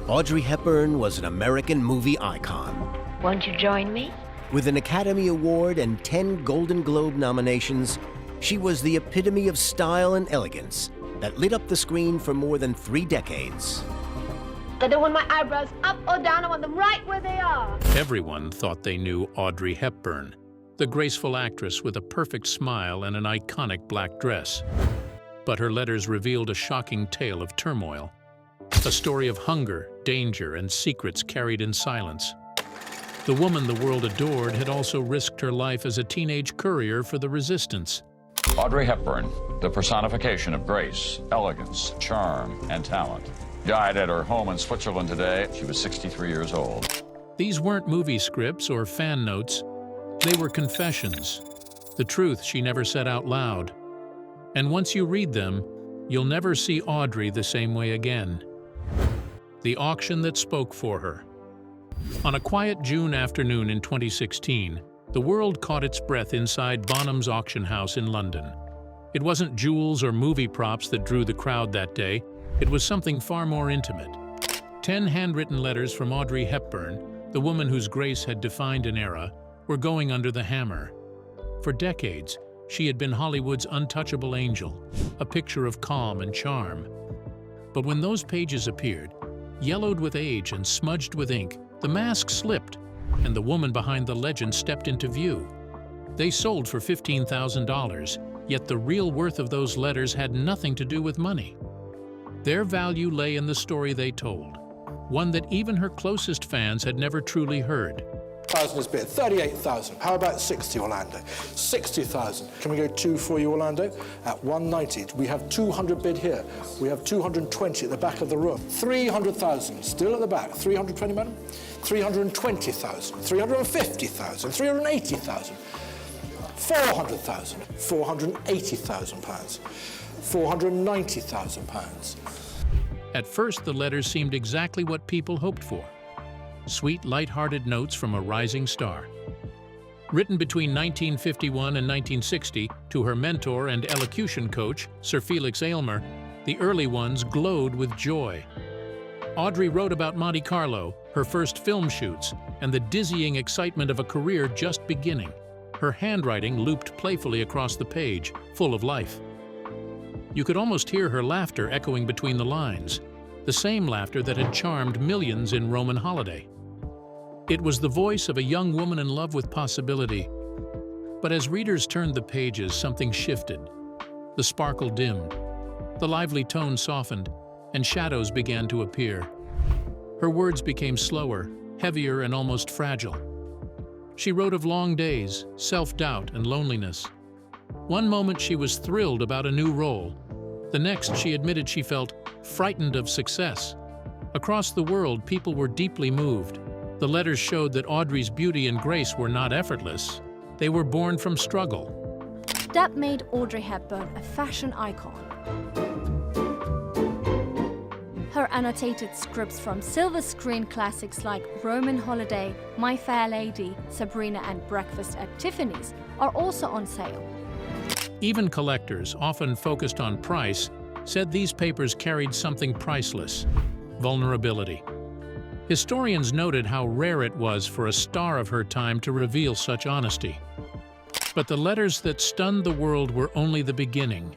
Audrey Hepburn was an American movie icon. Won't you join me? With an Academy Award and 10 Golden Globe nominations, she was the epitome of style and elegance that lit up the screen for more than 3 decades. I don't want my eyebrows up or down, I want them right where they are. Everyone thought they knew Audrey Hepburn, the graceful actress with a perfect smile and an iconic black dress. But her letters revealed a shocking tale of turmoil, a story of hunger, danger, and secrets carried in silence. The woman the world adored had also risked her life as a teenage courier for the resistance. Audrey Hepburn, the personification of grace, elegance, charm, and talent, died at her home in Switzerland today. She was 63 years old. These weren't movie scripts or fan notes. They were confessions, the truth she never said out loud. And once you read them, you'll never see Audrey the same way again. The auction that spoke for her. On a quiet June afternoon in 2016, the world caught its breath inside Bonham's auction house in London. It wasn't jewels or movie props that drew the crowd that day. It was something far more intimate. 10 handwritten letters from Audrey Hepburn, the woman whose grace had defined an era, were going under the hammer. For decades, she had been Hollywood's untouchable angel, a picture of calm and charm. But when those pages appeared, yellowed with age and smudged with ink, the mask slipped, and the woman behind the legend stepped into view. They sold for $15,000, yet the real worth of those letters had nothing to do with money. Their value lay in the story they told, one that even her closest fans had never truly heard. 1,000 is bid. 38,000. How about 60, Orlando? 60,000. Can we go 2 for you, Orlando? At 190. We have 200 bid here. We have 220 at the back of the room. 300,000. Still at the back. 320, madam? 320,000. 350,000. 380,000. 400,000. 480,000 pounds. 490,000 pounds. At first, the letters seemed exactly what people hoped for. Sweet, light-hearted notes from a rising star. Written between 1951 and 1960 to her mentor and elocution coach, Sir Felix Aylmer, the early ones glowed with joy. Audrey wrote about Monte Carlo, her first film shoots, and the dizzying excitement of a career just beginning. Her handwriting looped playfully across the page, full of life. You could almost hear her laughter echoing between the lines, the same laughter that had charmed millions in Roman holiday. It was the voice of a young woman in love with possibility. But as readers turned the pages, something shifted. The sparkle dimmed, the lively tone softened, and shadows began to appear. Her words became slower, heavier, and almost fragile. She wrote of long days, self-doubt, and loneliness. One moment she was thrilled about a new role. The next, she admitted she felt frightened of success. Across the world, people were deeply moved. The letters showed that Audrey's beauty and grace were not effortless. They were born from struggle. That made Audrey Hepburn a fashion icon. Her annotated scripts from silver screen classics like Roman Holiday, My Fair Lady, Sabrina, and Breakfast at Tiffany's are also on sale. Even collectors, often focused on price, said these papers carried something priceless: vulnerability. Historians noted how rare it was for a star of her time to reveal such honesty. But the letters that stunned the world were only the beginning.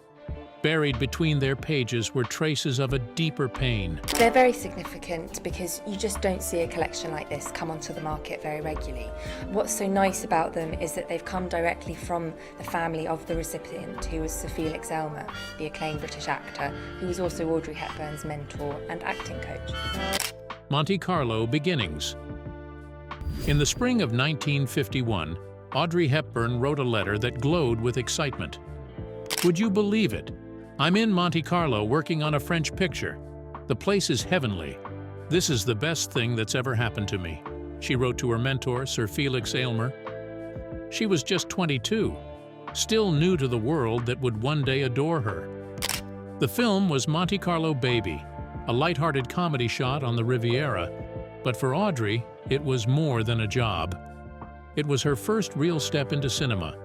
Buried between their pages were traces of a deeper pain. They're very significant because you just don't see a collection like this come onto the market very regularly. What's so nice about them is that they've come directly from the family of the recipient, who was Sir Felix Aylmer, the acclaimed British actor, who was also Audrey Hepburn's mentor and acting coach. Monte Carlo beginnings. In the spring of 1951, Audrey Hepburn wrote a letter that glowed with excitement. Would you believe it? I'm in Monte Carlo working on a French picture. The place is heavenly. This is the best thing that's ever happened to me, she wrote to her mentor, Sir Felix Aylmer. She was just 22, still new to the world that would one day adore her. The film was Monte Carlo Baby, a light-hearted comedy shot on the Riviera, but for Audrey, it was more than a job. It was her first real step into cinema,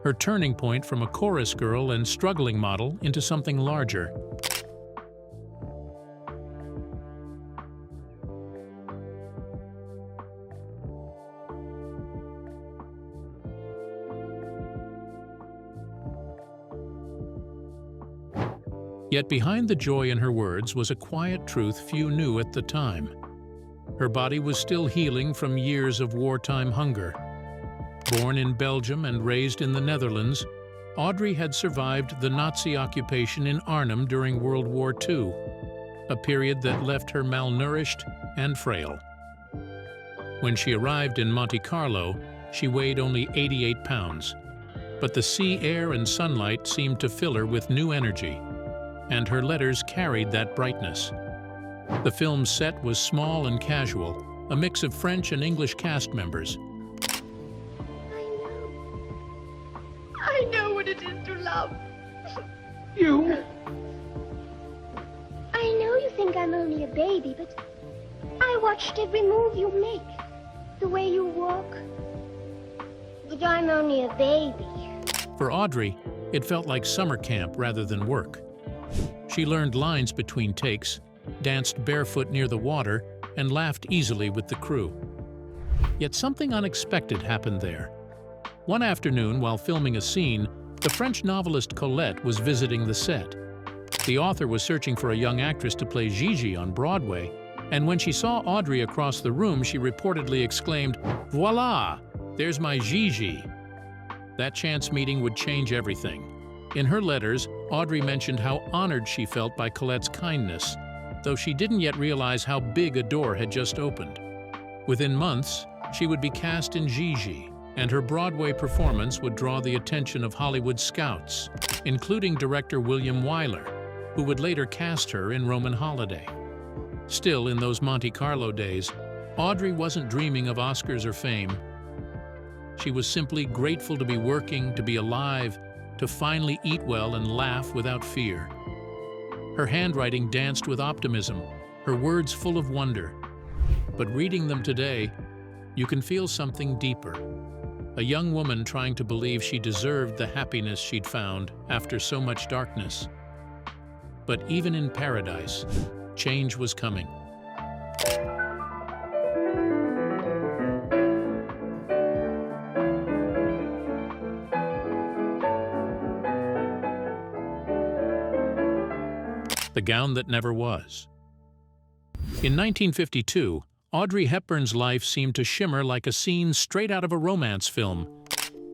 her turning point from a chorus girl and struggling model into something larger. Yet behind the joy in her words was a quiet truth few knew at the time. Her body was still healing from years of wartime hunger. Born in Belgium and raised in the Netherlands, Audrey had survived the Nazi occupation in Arnhem during World War II, a period that left her malnourished and frail. When she arrived in Monte Carlo, she weighed only 88 pounds, but the sea air and sunlight seemed to fill her with new energy, and her letters carried that brightness. The film's set was small and casual, a mix of French and English cast members. I know what it is to love. You? I know you think I'm only a baby, but I watched every move you make, the way you walk. But I'm only a baby. For Audrey, it felt like summer camp rather than work. She learned lines between takes, danced barefoot near the water, and laughed easily with the crew. Yet something unexpected happened there. One afternoon, while filming a scene, the French novelist Colette was visiting the set. The author was searching for a young actress to play Gigi on Broadway, and when she saw Audrey across the room, she reportedly exclaimed, "Voila! There's my Gigi!" That chance meeting would change everything. In her letters, Audrey mentioned how honored she felt by Colette's kindness, though she didn't yet realize how big a door had just opened. Within months, she would be cast in Gigi, and her Broadway performance would draw the attention of Hollywood scouts, including director William Wyler, who would later cast her in Roman Holiday. Still, in those Monte Carlo days, Audrey wasn't dreaming of Oscars or fame. She was simply grateful to be working, to be alive, to finally eat well and laugh without fear. Her handwriting danced with optimism, her words full of wonder. But reading them today, you can feel something deeper. A young woman trying to believe she deserved the happiness she'd found after so much darkness. But even in paradise, change was coming. The gown that never was. In 1952, Audrey Hepburn's life seemed to shimmer like a scene straight out of a romance film.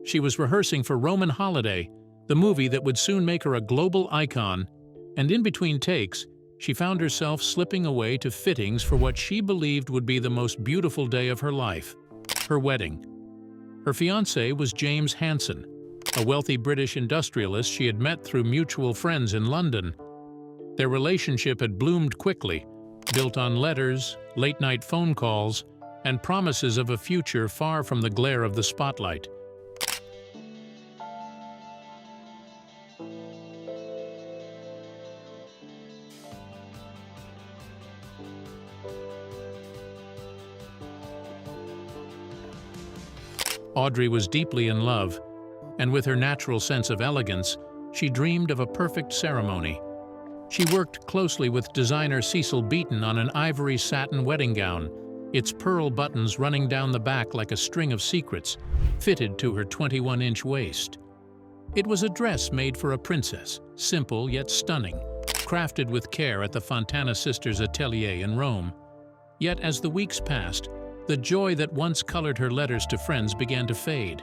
She was rehearsing for Roman Holiday, the movie that would soon make her a global icon, and in between takes, she found herself slipping away to fittings for what she believed would be the most beautiful day of her life, her wedding. Her fiancé was James Hansen, a wealthy British industrialist she had met through mutual friends in London. Their relationship had bloomed quickly, built on letters, late-night phone calls, and promises of a future far from the glare of the spotlight. Audrey was deeply in love, and with her natural sense of elegance, she dreamed of a perfect ceremony. She worked closely with designer Cecil Beaton on an ivory satin wedding gown, its pearl buttons running down the back like a string of secrets, fitted to her 21-inch waist. It was a dress made for a princess, simple yet stunning, crafted with care at the Fontana sisters' atelier in Rome. Yet as the weeks passed, the joy that once colored her letters to friends began to fade.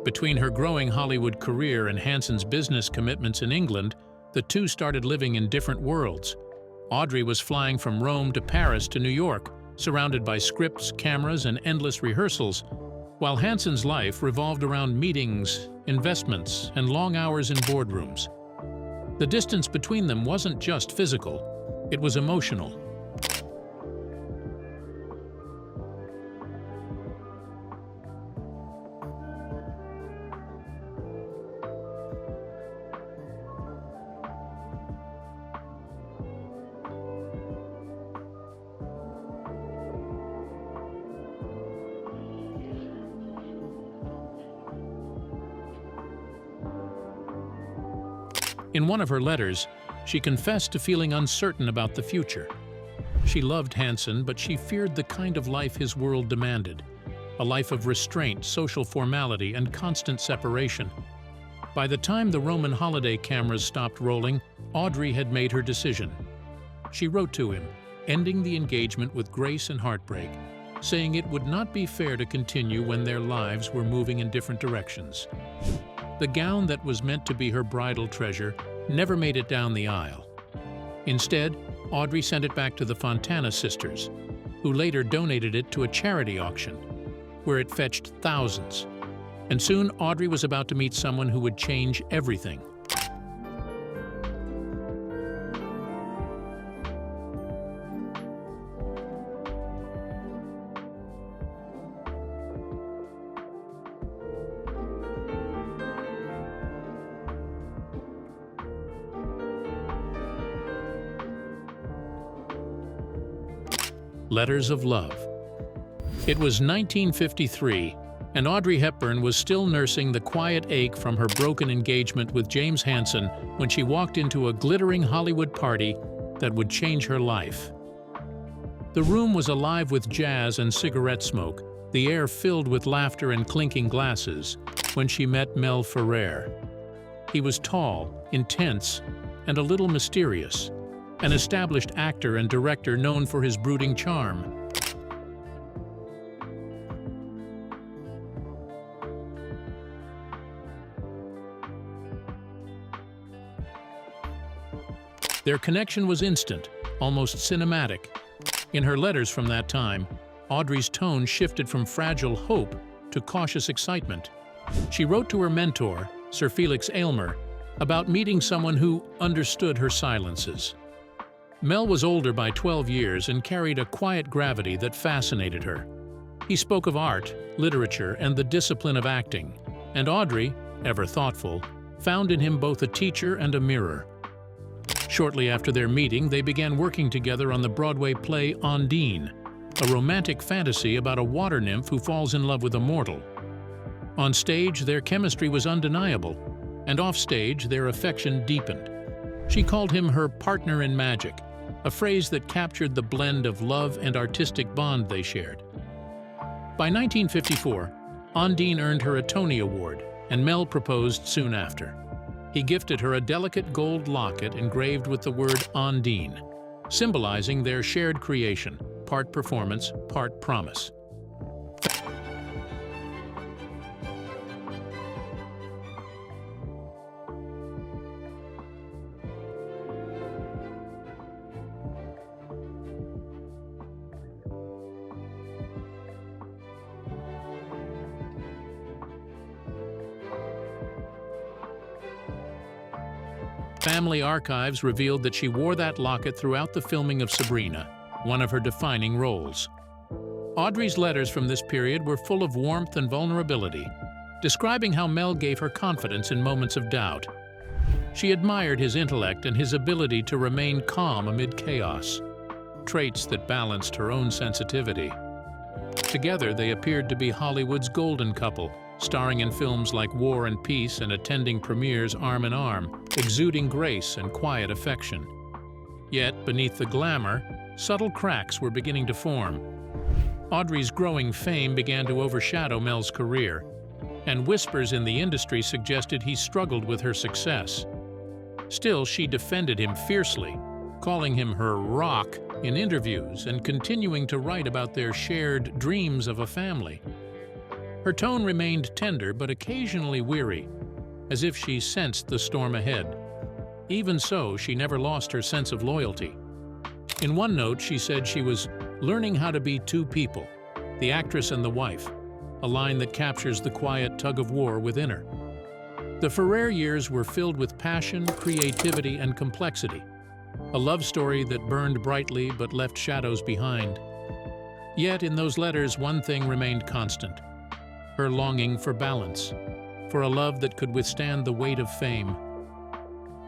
Between her growing Hollywood career and Hansen's business commitments in England, the two started living in different worlds. Audrey was flying from Rome to Paris to New York, surrounded by scripts, cameras, and endless rehearsals, while Hansen's life revolved around meetings, investments, and long hours in boardrooms. The distance between them wasn't just physical, it was emotional. In one of her letters, she confessed to feeling uncertain about the future. She loved Hansen, but she feared the kind of life his world demanded, a life of restraint, social formality, and constant separation. By the time the Roman holiday cameras stopped rolling, Audrey had made her decision. She wrote to him, ending the engagement with grace and heartbreak, saying it would not be fair to continue when their lives were moving in different directions. The gown that was meant to be her bridal treasure never made it down the aisle. Instead, Audrey sent it back to the Fontana sisters, who later donated it to a charity auction, where it fetched thousands. And soon Audrey was about to meet someone who would change everything. Letters of Love. It was 1953, and Audrey Hepburn was still nursing the quiet ache from her broken engagement with James Hansen when she walked into a glittering Hollywood party that would change her life. The room was alive with jazz and cigarette smoke, the air filled with laughter and clinking glasses, when she met Mel Ferrer. He was tall, intense, and a little mysterious, an established actor and director known for his brooding charm. Their connection was instant, almost cinematic. In her letters from that time, Audrey's tone shifted from fragile hope to cautious excitement. She wrote to her mentor, Sir Felix Aylmer, about meeting someone who understood her silences. Mel was older by 12 years and carried a quiet gravity that fascinated her. He spoke of art, literature, and the discipline of acting, and Audrey, ever thoughtful, found in him both a teacher and a mirror. Shortly after their meeting, they began working together on the Broadway play Ondine, a romantic fantasy about a water nymph who falls in love with a mortal. On stage, their chemistry was undeniable, and off-stage, their affection deepened. She called him her partner in magic, a phrase that captured the blend of love and artistic bond they shared. By 1954, Ondine earned her a Tony Award, and Mel proposed soon after. He gifted her a delicate gold locket engraved with the word Ondine, symbolizing their shared creation, part performance, part promise. Family archives revealed that she wore that locket throughout the filming of Sabrina, one of her defining roles. Audrey's letters from this period were full of warmth and vulnerability, describing how Mel gave her confidence in moments of doubt. She admired his intellect and his ability to remain calm amid chaos, traits that balanced her own sensitivity. Together, they appeared to be Hollywood's golden couple, starring in films like War and Peace and attending premieres arm in arm, exuding grace and quiet affection. Yet, beneath the glamour, subtle cracks were beginning to form. Audrey's growing fame began to overshadow Mel's career, and whispers in the industry suggested he struggled with her success. Still, she defended him fiercely, calling him her rock in interviews and continuing to write about their shared dreams of a family. Her tone remained tender but occasionally weary, as if she sensed the storm ahead. Even so, she never lost her sense of loyalty. In one note, she said she was learning how to be two people, the actress and the wife, a line that captures the quiet tug-of-war within her. The Ferrer years were filled with passion, creativity, and complexity, a love story that burned brightly but left shadows behind. Yet in those letters, one thing remained constant: her longing for balance, for a love that could withstand the weight of fame.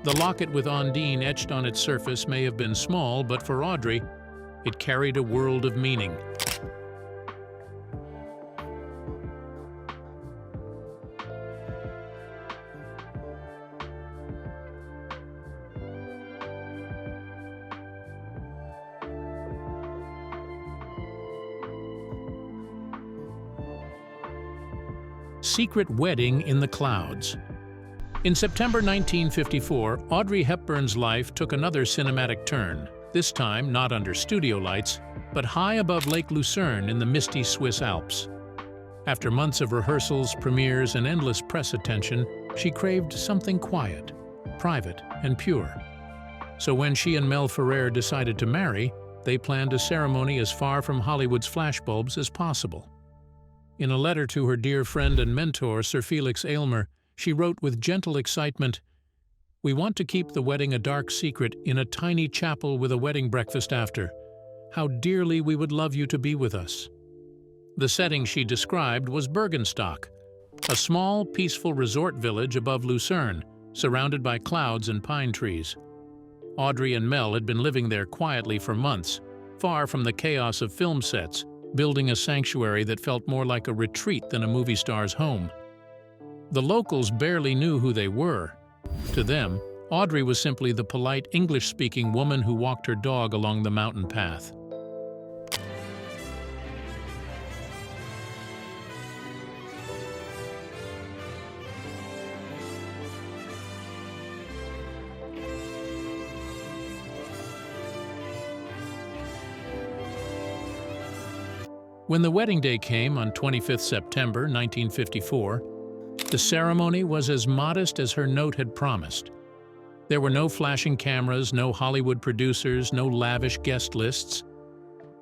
The locket with Ondine etched on its surface may have been small, but for Audrey, it carried a world of meaning. Secret Wedding in the Clouds. In September 1954, Audrey Hepburn's life took another cinematic turn, this time not under studio lights, but high above Lake Lucerne in the misty Swiss Alps. After months of rehearsals, premieres, and endless press attention, she craved something quiet, private, and pure. So when she and Mel Ferrer decided to marry, they planned a ceremony as far from Hollywood's flashbulbs as possible. In a letter to her dear friend and mentor, Sir Felix Aylmer, she wrote with gentle excitement, "We want to keep the wedding a dark secret in a tiny chapel with a wedding breakfast after. How dearly we would love you to be with us." The setting she described was Bergenstock, a small, peaceful resort village above Lucerne, surrounded by clouds and pine trees. Audrey and Mel had been living there quietly for months, far from the chaos of film sets, building a sanctuary that felt more like a retreat than a movie star's home. The locals barely knew who they were. To them, Audrey was simply the polite English-speaking woman who walked her dog along the mountain path. When the wedding day came on 25th September 1954, the ceremony was as modest as her note had promised. There were no flashing cameras, no Hollywood producers, no lavish guest lists.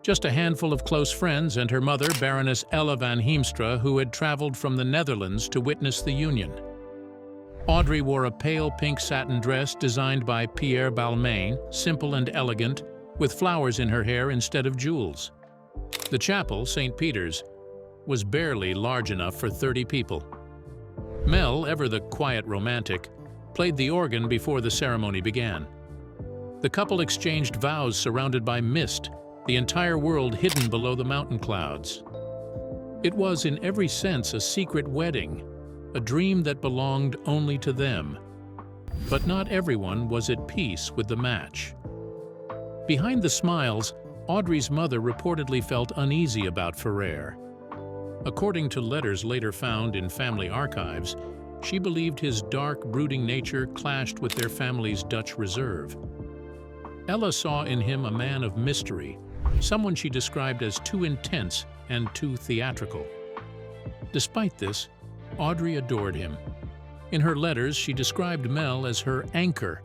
Just a handful of close friends and her mother, Baroness Ella van Heemstra, who had traveled from the Netherlands to witness the union. Audrey wore a pale pink satin dress designed by Pierre Balmain, simple and elegant, with flowers in her hair instead of jewels. The chapel, St. Peter's, was barely large enough for 30 people. Mel, ever the quiet romantic, played the organ before the ceremony began. The couple exchanged vows surrounded by mist, the entire world hidden below the mountain clouds. It was in every sense a secret wedding, a dream that belonged only to them. But not everyone was at peace with the match. Behind the smiles, Audrey's mother reportedly felt uneasy about Ferrer. According to letters later found in family archives, she believed his dark, brooding nature clashed with their family's Dutch reserve. Ella saw in him a man of mystery, someone she described as too intense and too theatrical. Despite this, Audrey adored him. In her letters, she described Mel as her anchor,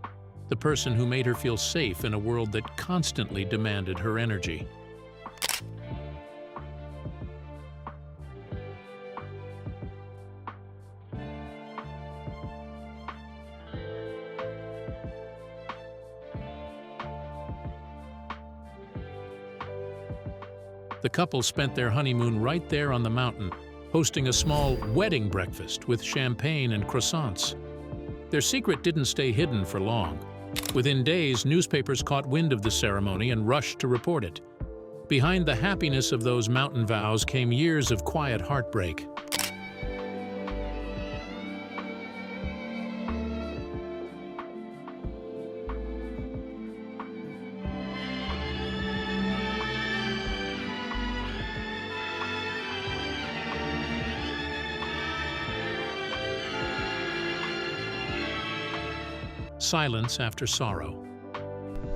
the person who made her feel safe in a world that constantly demanded her energy. The couple spent their honeymoon right there on the mountain, hosting a small wedding breakfast with champagne and croissants. Their secret didn't stay hidden for long. Within days, newspapers caught wind of the ceremony and rushed to report it. Behind the happiness of those mountain vows came years of quiet heartbreak. Silence after sorrow.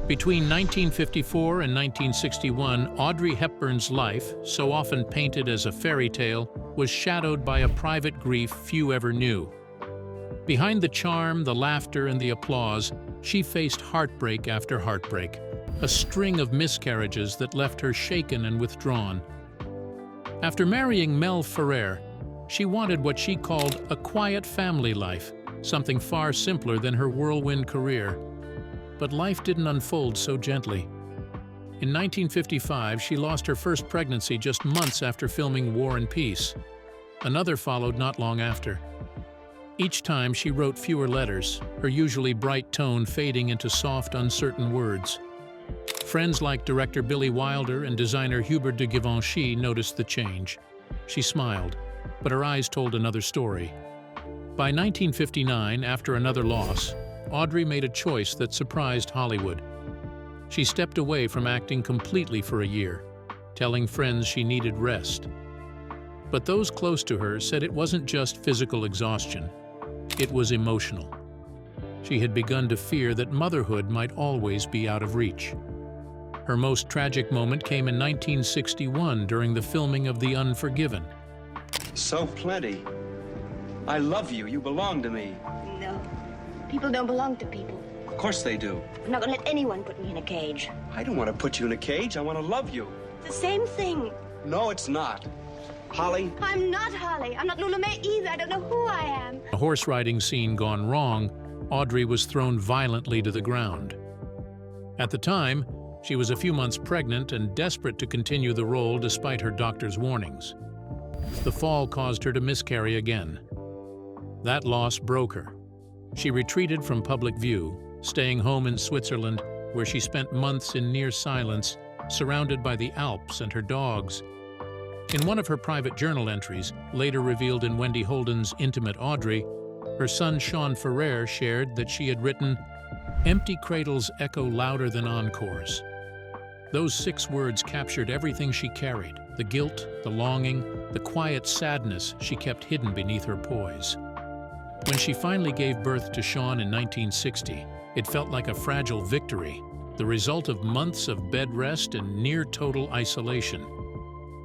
Between 1954 and 1961, Audrey Hepburn's life, so often painted as a fairy tale, was shadowed by a private grief few ever knew. Behind the charm, the laughter, and the applause, she faced heartbreak after heartbreak, a string of miscarriages that left her shaken and withdrawn. After marrying Mel Ferrer, she wanted what she called a quiet family life, something far simpler than her whirlwind career. But life didn't unfold so gently. In 1955, she lost her first pregnancy just months after filming War and Peace. Another followed not long after. Each time she wrote fewer letters, her usually bright tone fading into soft, uncertain words. Friends like director Billy Wilder and designer Hubert de Givenchy noticed the change. She smiled, but her eyes told another story. By 1959, after another loss, Audrey made a choice that surprised Hollywood. She stepped away from acting completely for a year, telling friends she needed rest. But those close to her said it wasn't just physical exhaustion. It was emotional. She had begun to fear that motherhood might always be out of reach. Her most tragic moment came in 1961 during the filming of The Unforgiven. So plenty. I love you. You belong to me. No. People don't belong to people. Of course they do. I'm not gonna let anyone put me in a cage. I don't want to put you in a cage. I want to love you. It's the same thing. No, it's not. Holly? I'm not Holly. I'm not Lula May either. I don't know who I am. A horse riding scene gone wrong, Audrey was thrown violently to the ground. At the time, she was a few months pregnant and desperate to continue the role despite her doctor's warnings. The fall caused her to miscarry again. That loss broke her. She retreated from public view, staying home in Switzerland, where she spent months in near silence, surrounded by the Alps and her dogs. In one of her private journal entries, later revealed in Wendy Holden's Intimate Audrey, her son Sean Ferrer shared that she had written, "Empty cradles echo louder than encores." Those 6 words captured everything she carried, the guilt, the longing, the quiet sadness she kept hidden beneath her poise. When she finally gave birth to Sean in 1960, it felt like a fragile victory, the result of months of bed rest and near-total isolation.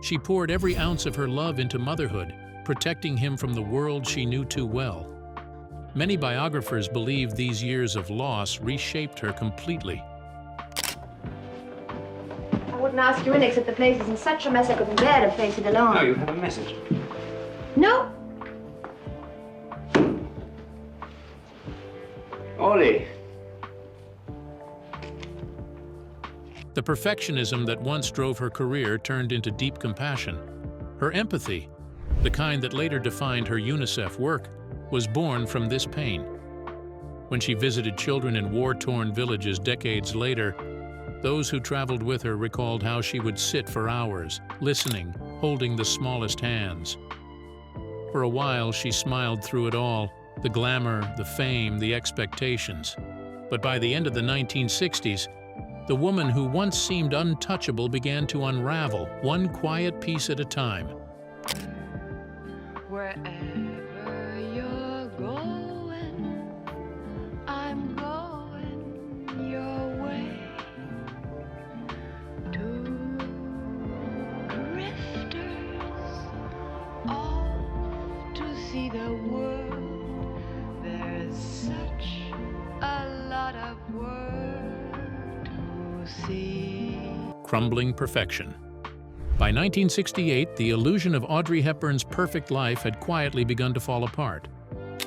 She poured every ounce of her love into motherhood, protecting him from the world she knew too well. Many biographers believe these years of loss reshaped her completely. I wouldn't ask you in except the place is in such a mess I couldn't bear to face it alone. No, you have a message. No. Ollie. The perfectionism that once drove her career turned into deep compassion. Her empathy, the kind that later defined her UNICEF work, was born from this pain. When she visited children in war-torn villages decades later, those who traveled with her recalled how she would sit for hours, listening, holding the smallest hands. For a while, she smiled through it all, the glamour, the fame, the expectations. But by the end of the 1960s, the woman who once seemed untouchable began to unravel, one quiet piece at a time. Wherever you're going, I'm going your way. Two drifters off to see the world. There's such a lot of world to see. Crumbling perfection. By 1968, the illusion of Audrey Hepburn's perfect life had quietly begun to fall apart.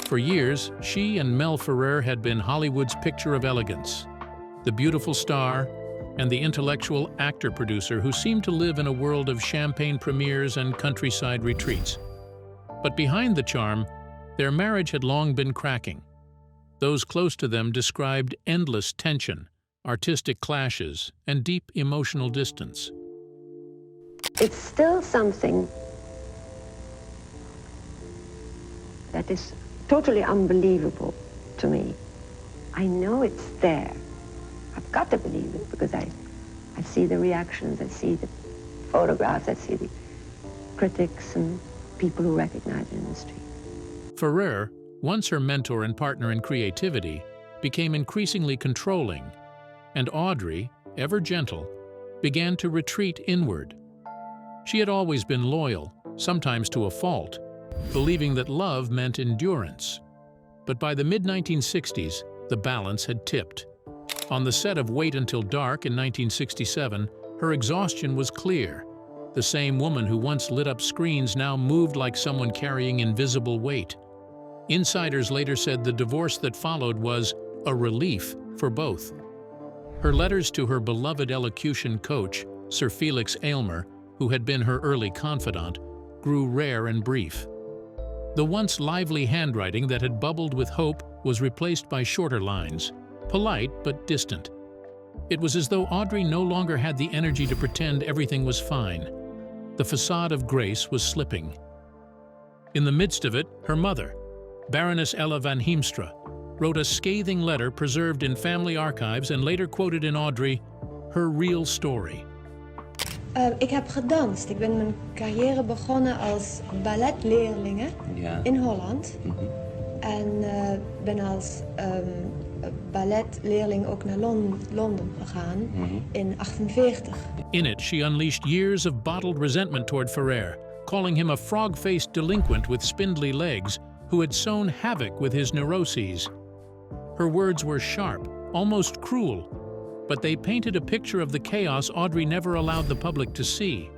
For years, she and Mel Ferrer had been Hollywood's picture of elegance, the beautiful star and the intellectual actor-producer who seemed to live in a world of champagne premieres and countryside retreats. But behind the charm, their marriage had long been cracking. Those close to them described endless tension, artistic clashes, and deep emotional distance. It's still something that is totally unbelievable to me. I know it's there. I've got to believe it because I see the reactions, I see the photographs, I see the critics and people who recognize it in the street. Ferrer, once her mentor and partner in creativity, became increasingly controlling, and Audrey, ever gentle, began to retreat inward. She had always been loyal, sometimes to a fault, believing that love meant endurance. But by the mid-1960s, the balance had tipped. On the set of Wait Until Dark in 1967, her exhaustion was clear. The same woman who once lit up screens now moved like someone carrying invisible weight. Insiders later said the divorce that followed was a relief for both. Her letters to her beloved elocution coach, Sir Felix Aylmer, who had been her early confidant, grew rare and brief. The once lively handwriting that had bubbled with hope was replaced by shorter lines, polite but distant. It was as though Audrey no longer had the energy to pretend everything was fine. The facade of grace was slipping. In the midst of it, her mother, Baroness Ella van Heemstra, wrote a scathing letter preserved in family archives and later quoted in Audrey, her real story. Ik heb gedanst. Ik ben mijn carrière begonnen als balletleerlinge in Holland. En ben als balletleerling ook naar Londen gegaan in 48. In it, she unleashed years of bottled resentment toward Ferrer, calling him a frog-faced delinquent with spindly legs who had sown havoc with his neuroses. Her words were sharp, almost cruel, but they painted a picture of the chaos Audrey never allowed the public to see.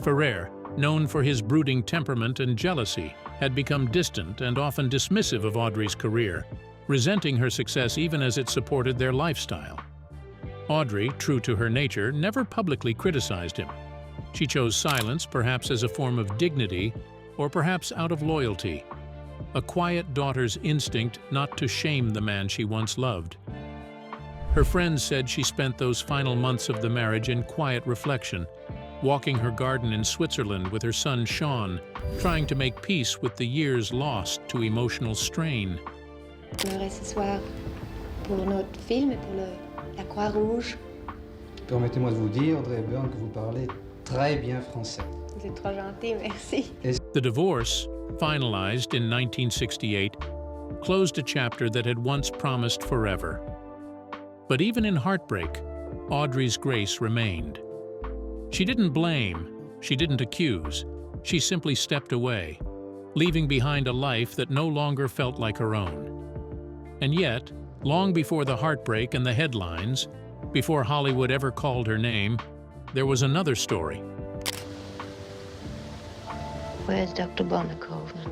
Ferrer, known for his brooding temperament and jealousy, had become distant and often dismissive of Audrey's career, resenting her success even as it supported their lifestyle. Audrey, true to her nature, never publicly criticized him. She chose silence, perhaps as a form of dignity, or perhaps out of loyalty. A quiet daughter's instinct not to shame the man she once loved. Her friends said she spent those final months of the marriage in quiet reflection, walking her garden in Switzerland with her son Sean, trying to make peace with the years lost to emotional strain. Ce soir pour notre film et pour la Croix-Rouge. Permettez-moi de vous dire, Audrey Hepburn, que vous parlez très bien français. Vous êtes trop gentil, merci. The divorce, finalized in 1968, closed a chapter that had once promised forever. But even in heartbreak, Audrey's grace remained. She didn't blame, she didn't accuse, she simply stepped away, leaving behind a life that no longer felt like her own. And yet, long before the heartbreak and the headlines, before Hollywood ever called her name, there was another story. Where's Dr. Bonnekoven?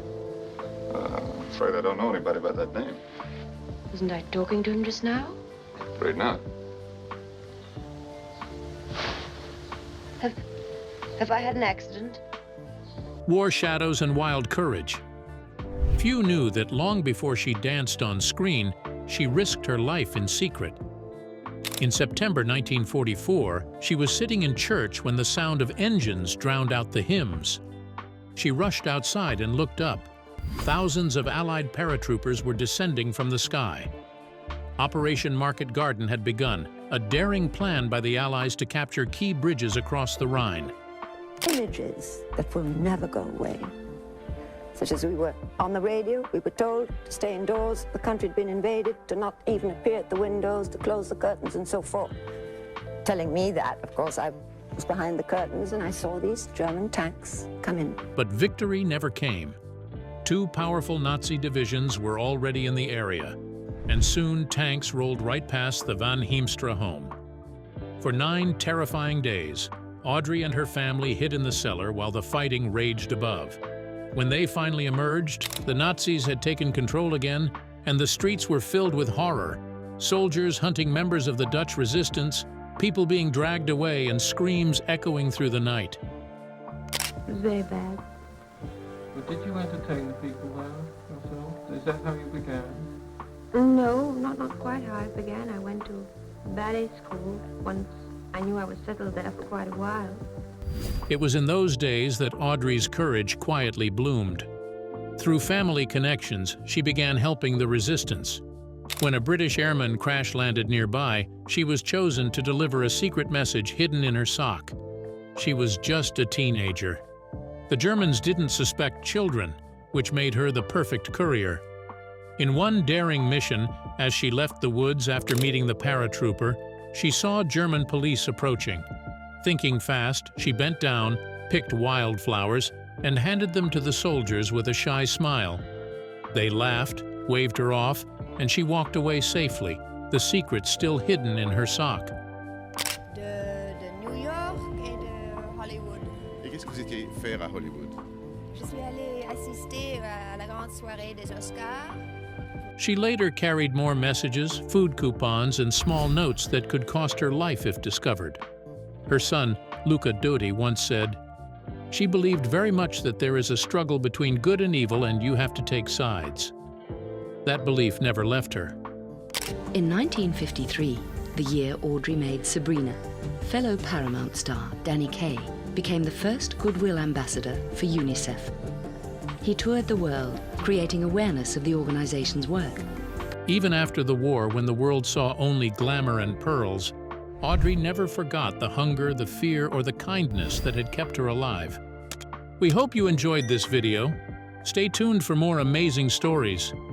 I'm afraid I don't know anybody by that name. Wasn't I talking to him just now? Afraid not. Have I had an accident? War shadows and wild courage. Few knew that long before she danced on screen, she risked her life in secret. In September 1944, she was sitting in church when the sound of engines drowned out the hymns. She rushed outside and looked up. Thousands of Allied paratroopers were descending from the sky. Operation Market Garden had begun, a daring plan by the Allies to capture key bridges across the Rhine. Images that will never go away. Such as we were on the radio, we were told to stay indoors, the country had been invaded, to not even appear at the windows, to close the curtains and so forth. Telling me that, of course, I was behind the curtains and I saw these German tanks come in. But victory never came. Two powerful Nazi divisions were already in the area, and soon tanks rolled right past the Van Heemstra home. For 9 terrifying days, Audrey and her family hid in the cellar while the fighting raged above. When they finally emerged, the Nazis had taken control again, and the streets were filled with horror. Soldiers hunting members of the Dutch resistance, people being dragged away, and screams echoing through the night. It was very bad. But did you entertain the people there yourself? Is that how you began? No, not quite how I began. I went to ballet school once I knew I was settled there for quite a while. It was in those days that Audrey's courage quietly bloomed. Through family connections, she began helping the resistance. When a British airman crash-landed nearby, she was chosen to deliver a secret message hidden in her sock. She was just a teenager. The Germans didn't suspect children, which made her the perfect courier. In one daring mission, as she left the woods after meeting the paratrooper, she saw German police approaching. Thinking fast, she bent down, picked wildflowers, and handed them to the soldiers with a shy smile. They laughed, waved her off, and she walked away safely, the secret still hidden in her sock. De New York et de Hollywood. Et qu'est-ce que vous étiez faire à Hollywood? Je suis allée assister à la grande soirée des Oscars. She later carried more messages, food coupons, and small notes that could cost her life if discovered. Her son, Luca Doty, once said, "She believed very much that there is a struggle between good and evil and you have to take sides." That belief never left her. In 1953, the year Audrey made Sabrina, fellow Paramount star Danny Kaye became the first Goodwill ambassador for UNICEF. He toured the world, creating awareness of the organization's work. Even after the war, when the world saw only glamour and pearls, Audrey never forgot the hunger, the fear, or the kindness that had kept her alive. We hope you enjoyed this video. Stay tuned for more amazing stories.